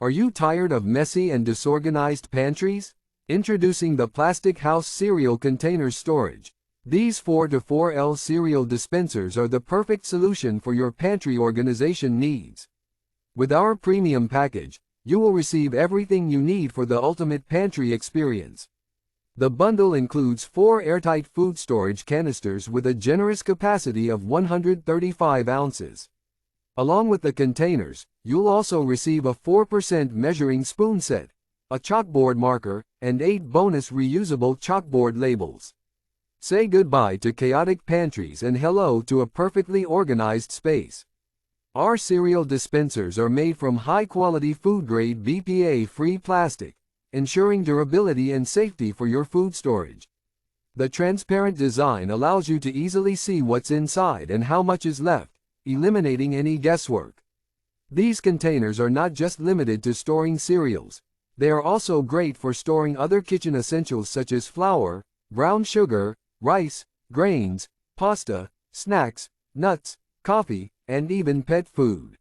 Are you tired of messy and disorganized pantries? Introducing the Plastic House Cereal Container Storage. These 4x4L cereal dispensers are the perfect solution for your pantry organization needs. With our premium package, you will receive everything you need for the ultimate pantry experience. The bundle includes 4 airtight food storage canisters with a generous capacity of 135 ounces. Along with the containers, you'll also receive a 4% measuring spoon set, a chalkboard marker, and 8 bonus reusable chalkboard labels. Say goodbye to chaotic pantries and hello to a perfectly organized space. Our cereal dispensers are made from high-quality food-grade BPA-free plastic, ensuring durability and safety for your food storage. The transparent design allows you to easily see what's inside and how much is left, eliminating any guesswork. These containers are not just limited to storing cereals. They are also great for storing other kitchen essentials such as flour, brown sugar, rice, grains, pasta, snacks, nuts, coffee, and even pet food.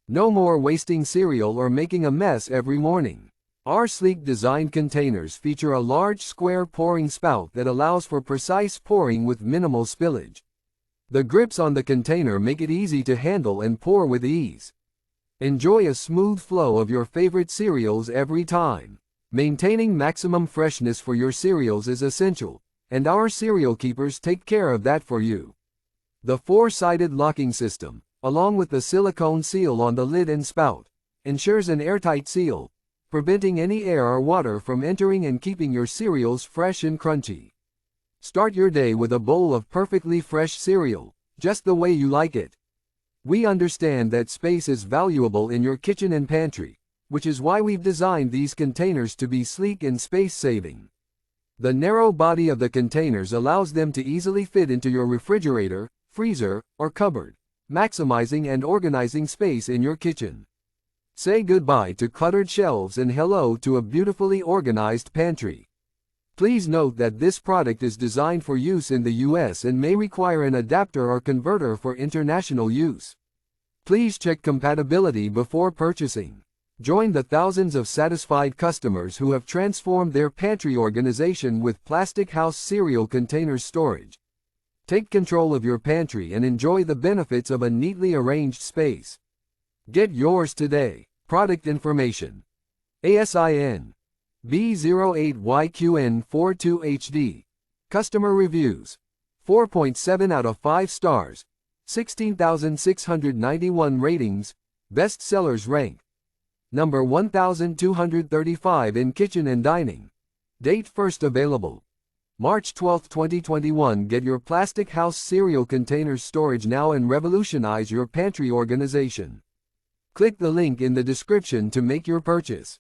No more wasting cereal or making a mess every morning. Our sleek designed containers feature a large square pouring spout that allows for precise pouring with minimal spillage. The grips on the container make it easy to handle and pour with ease. Enjoy a smooth flow of your favorite cereals every time. Maintaining maximum freshness for your cereals is essential, and our cereal keepers take care of that for you. The 4-sided locking system, along with the silicone seal on the lid and spout, ensures an airtight seal, preventing any air or water from entering and keeping your cereals fresh and crunchy. Start your day with a bowl of perfectly fresh cereal, just the way you like it. We understand that space is valuable in your kitchen and pantry, which is why we've designed these containers to be sleek and space-saving. The narrow body of the containers allows them to easily fit into your refrigerator, freezer, or cupboard, maximizing and organizing space in your kitchen. Say goodbye to cluttered shelves and hello to a beautifully organized pantry. Please note that this product is designed for use in the US and may require an adapter or converter for international use. Please check compatibility before purchasing. Join the thousands of satisfied customers who have transformed their pantry organization with Plastic House Cereal Container Storage. Take control of your pantry and enjoy the benefits of a neatly arranged space. Get yours today. Product information. ASIN B08YQN42HD. Customer reviews. 4.7 out of 5 stars. 16,691 ratings. Best sellers rank. Number 1235 in kitchen and dining. Date first available. March 12, 2021. Get your Plastic House Cereal Container Storage now and revolutionize your pantry organization. Click the link in the description to make your purchase.